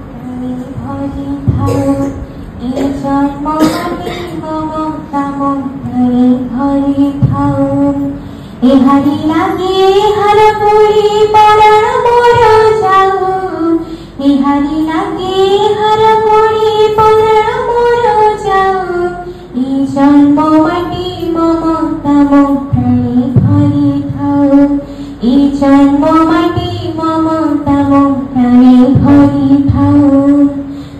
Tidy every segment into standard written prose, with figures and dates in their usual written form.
প্রাণে ভরি থাও, এই জন্ম মাটি মমতা প্রাণে ভরি থাও। এহারি লাগে হার পড়ি পরাণ মোর যাও, এহারি লাগে হার পড়ি পরাণ মোর যাও, এই জন্ম মাটি মমতা প্রাণে ভরি থাও, এই জন্ম মাটি মমতা প্রাণে ভরি থাও।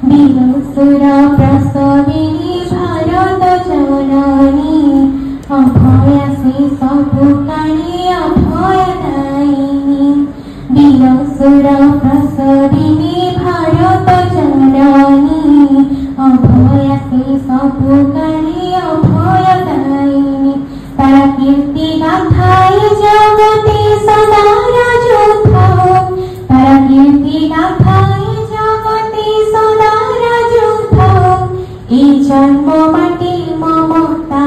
বীরসুর প্রসবিনী ভারত জননী, অভয়া শ্রী সপুকাণী অভয় দায়িনী। বীরসুর প্রসবিনী ভারত জননী, অভয়া শ্রী সপুকাণী অভয় দায়িনী। তারা কীর্তি গাথায় জগতে সদা রাজুথাও, তারা কীর্তি গাথায় জগতে সদা রাজুথাও, এই জন্ম মাটি মমতা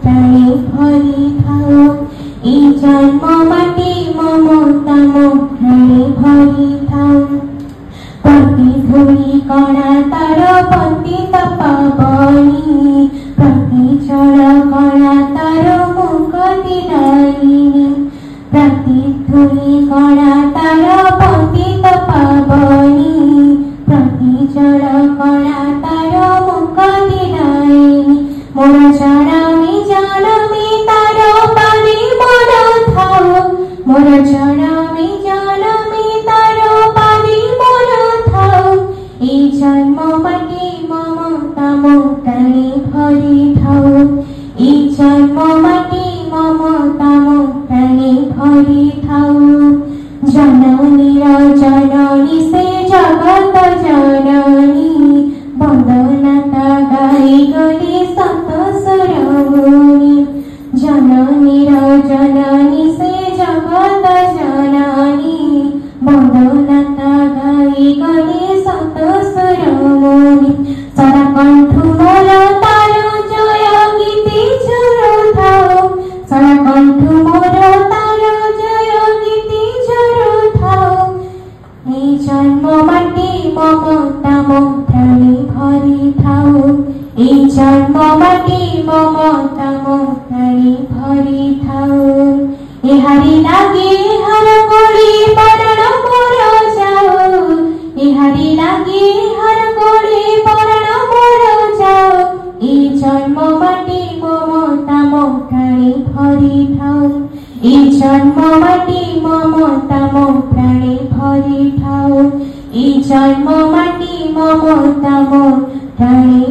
প্রাণে ভরি থাও, এই জন্ম মাটি মমতা প্রাণে ভরি থাও। প্রতি ধূলি কণা তার পতিত পাবনী, প্রতি চর কণা তার মুক্তি দায়িনী। প্রতি ধূলি কণা তার পতিত পাবনী, প্রতি চর কণা তার মুক্তি দায়িনী। মোর জনমে জনমে তার পানে মোর থাও, মোর জনমে জনমে তার পানে মোর থাও, এই জন্ম মাটি মমতা প্রাণে ভরি থাও, এই জন্ম মাটি মমতা প্রাণে ভরি থাও। জননীর জননী সে জগত জননী, বন্দনাতা গাই গলি সত সুরমুনি। জননীর জননী সে জগত জননী, বন্দনাতা গাই গলি সত সুরমুনি। সদা কণ্ঠ মোর তার জয় গীতি ঝরুথাও, সদা কণ্ঠ মোর তার জয় গীতি ঝরুথাও, এই জন্ম মাটি মমতা প্রাণে ভরি থাও, এই জন্ম মাটি মমতা প্রাণে ভরি থাও। এহারি লাগে হার করি পরাণ মোর যাও, এহারি লাগে হার করি পরাণ মোর যাও, এই জন্ম মাটি মমতা প্রাণে ভরি থাও, এই জন্ম মাটি মমতা প্রাণে ভরি থাও, এই জন্ম মাটি মমতা প্রাণে